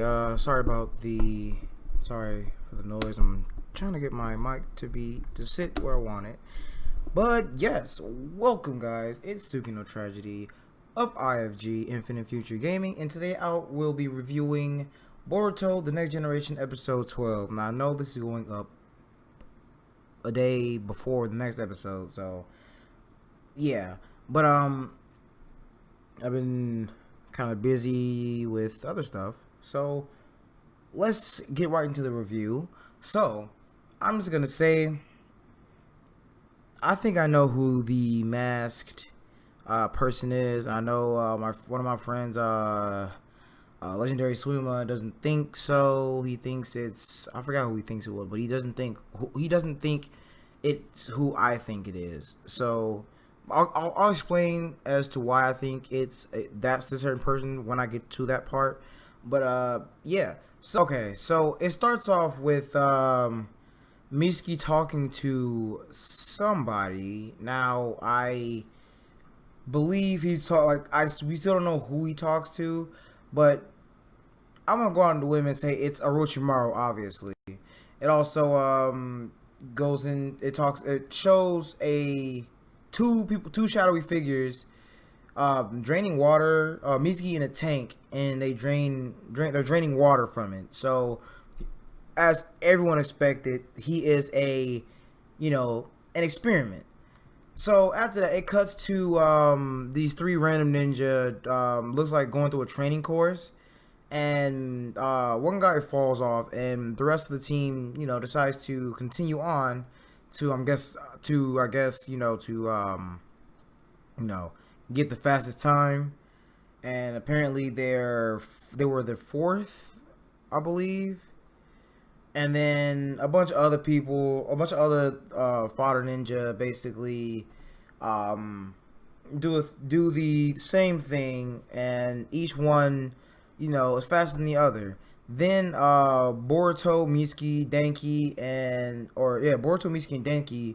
Alright, sorry for the noise. I'm trying to get my mic to sit where I want it. But yes, welcome guys. It's Tsukino Tragedy of IFG Infinite Future Gaming, and today I will be reviewing Boruto The Next Generation episode 12. Now I know this is going up a day before the next episode, so yeah. But I've been kind of busy with other stuff, so let's get right into the review. So I'm just gonna say, I think I know who the masked person is. I know one of my friends, Legendary Swimmer, doesn't think so. He thinks it's, I forgot who he thinks it was, but he doesn't think it's who I think it is. So I'll explain as to why I think that's the certain person when I get to that part. But yeah. So it starts off with Mitsuki talking to somebody. Now I believe we still don't know who he talks to, but I'm gonna go out on the limb and say it's Orochimaru. Obviously, it also goes in. It shows two shadowy figures draining water. Mitsuki in a tank, and they're draining water from it. So, as everyone expected, he is an experiment. So after that, it cuts to these three random ninja. Looks like going through a training course, and one guy falls off, and the rest of the team, decides to continue on to get the fastest time. And apparently they were the fourth, I believe. And then a bunch of other fodder ninja basically do the same thing, and each one is faster than the other. Then Boruto, Mitsuki, and Denki,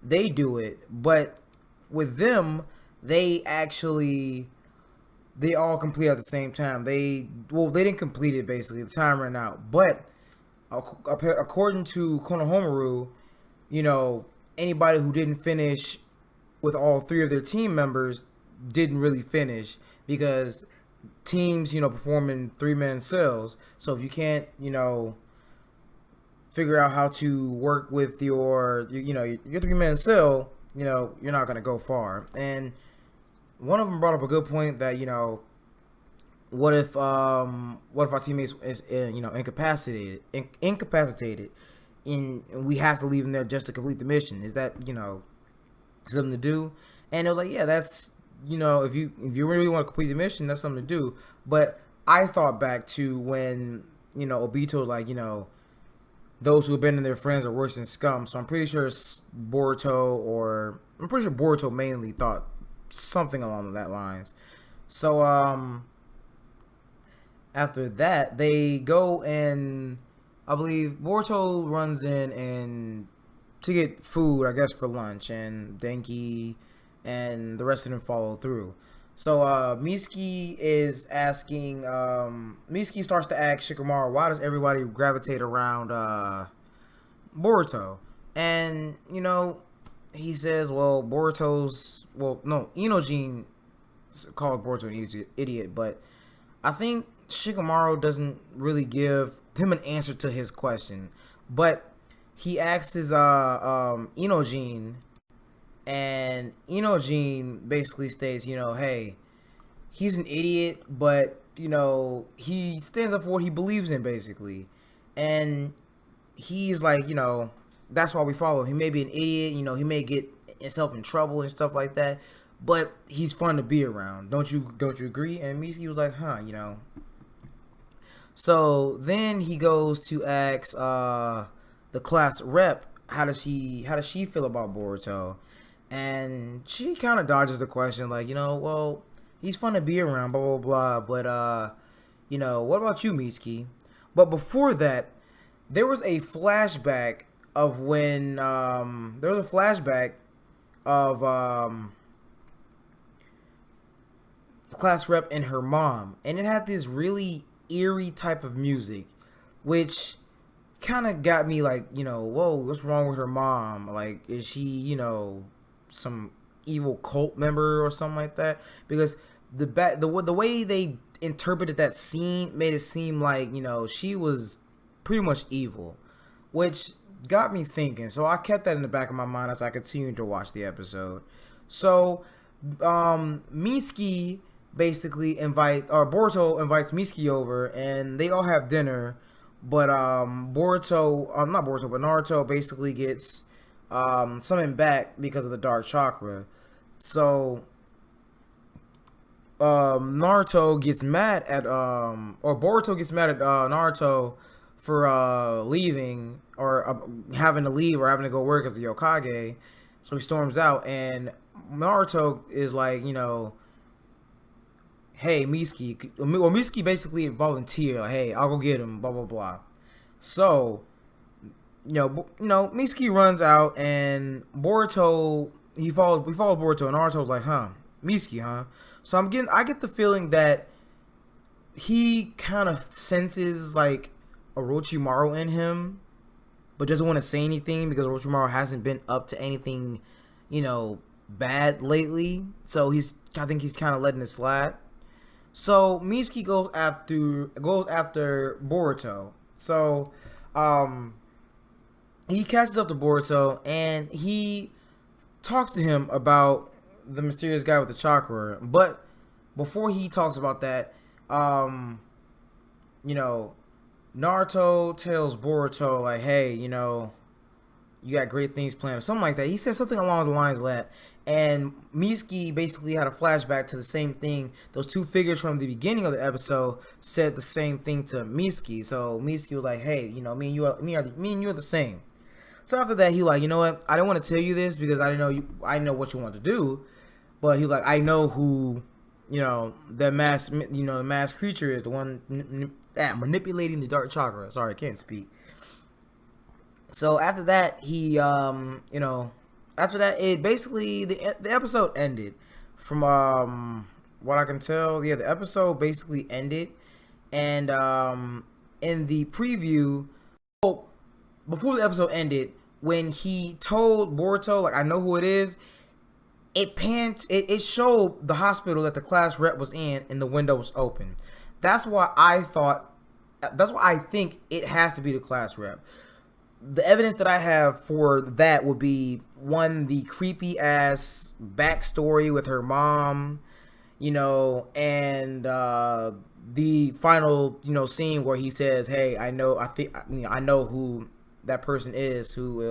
they do it, but with them, they all complete at the same time. They didn't complete it, basically. The time ran out. But according to Konohamaru, anybody who didn't finish with all three of their team members didn't really finish, because teams, perform in three-man cells. So if you can't, figure out how to work with your three-man cell, you're not going to go far. And one of them brought up a good point that, what if our teammates is incapacitated, and we have to leave them there just to complete the mission? Is that something to do? And they're like, yeah, that's if you really want to complete the mission, that's something to do. But I thought back to when Obito, like, those who abandon their friends are worse than scum. So I'm pretty sure Boruto mainly thought something along that lines. So after that, they go, and I believe Boruto runs in and to get food, I guess, for lunch, and Denki and the rest of them follow through. So Mitsuki starts to ask Shikamaru, why does everybody gravitate around Boruto? And he says, Inojin called Boruto an idiot, but I think Shikamaru doesn't really give him an answer to his question. But he asks his Inojin, and Inojin basically states, hey, he's an idiot, but he stands up for what he believes in, basically. And he's like, that's why we follow him. He may be an idiot, he may get himself in trouble and stuff like that, but he's fun to be around. Don't you agree? And Mitsuki was like, huh, So then he goes to ask the class rep, how does she feel about Boruto? And she kind of dodges the question, like, he's fun to be around, blah blah blah, but what about you, Mitsuki? But before that, there was a flashback of when class rep and her mom, and it had this really eerie type of music, which kind of got me like, whoa, what's wrong with her mom? Like, is she, some evil cult member or something like that? Because the way they interpreted that scene made it seem like, she was pretty much evil, which got me thinking. So I kept that in the back of my mind as I continued to watch the episode. So Mitsuki basically Boruto invites Mitsuki over, and they all have dinner. But Naruto basically gets something back because of the dark chakra. So Boruto gets mad at Naruto for leaving, or having to leave, or having to go work as the Hokage. So he storms out, and Naruto is like, hey, Mitsuki. Well, Mitsuki basically volunteered, like, hey, I'll go get him, blah, blah, blah. So, Mitsuki runs out, and Boruto, we followed Boruto, and Naruto's like, Mitsuki, huh? So I get the feeling that he kind of senses, like, Orochimaru in him, but doesn't want to say anything because Orochimaru hasn't been up to anything, bad lately. So I think he's kind of letting it slide. So Mitsuki goes after Boruto. So he catches up to Boruto, and he talks to him about the mysterious guy with the chakra. But before he talks about that, Naruto tells Boruto, like, hey, you got great things planned, or something like that. He said something along the lines of that. And Mitsuki basically had a flashback to the same thing. Those two figures from the beginning of the episode said the same thing to Mitsuki. So Mitsuki was like, hey, me and you are the same. So after that, he like, you know what? I don't want to tell you this because I know what you want to do. But he's like, I know who, the masked creature is, the one manipulating the dark chakra. Sorry, I can't speak. So after that, it basically the episode ended. From what I can tell, the episode basically ended, and in the preview, before the episode ended, when he told Boruto, like, I know who it is, it showed the hospital that the class rep was in, and the window was open. That's why I think it has to be the class rep. The evidence that I have for that would be, one, the creepy ass backstory with her mom, and the final, scene where he says, hey, I know who that person is, who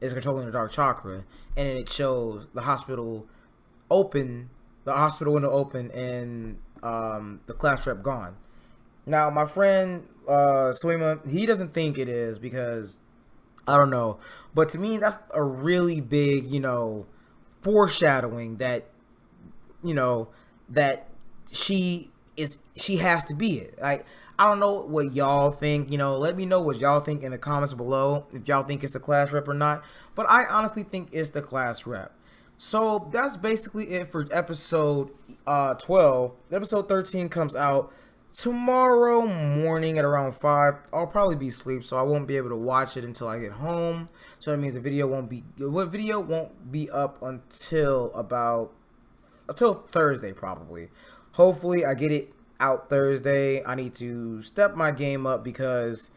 is controlling the dark chakra. And then it shows the hospital window open, and the class rep gone. Now, my friend Suima, he doesn't think it is because, I don't know. But to me, that's a really big, foreshadowing that, that she has to be it. Like, I don't know what y'all think. Let me know what y'all think in the comments below, if y'all think it's the class rep or not. But I honestly think it's the class rep. So that's basically it for episode 12. Episode 13 comes out tomorrow morning at around 5. I'll probably be asleep, so I won't be able to watch it until I get home. So that means the video won't be up until Thursday, probably. Hopefully I get it out Thursday. I need to step my game up because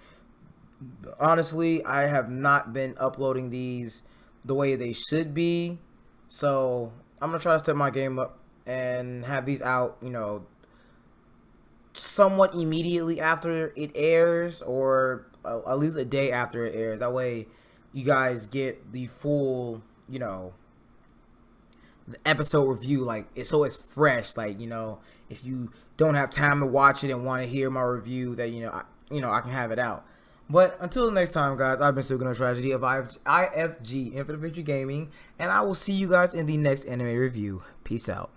honestly, I have not been uploading these the way they should be. So I'm gonna try to step my game up and have these out, somewhat immediately after it airs, or at least a day after it airs. That way you guys get the full, the episode review, like, so it's fresh. Like, if you don't have time to watch it and want to hear my review, that I can have it out. But until the next time, guys, I've been Suga No Tragedy of IFG Infinite Adventure Gaming, and I will see you guys in the next anime review. Peace out.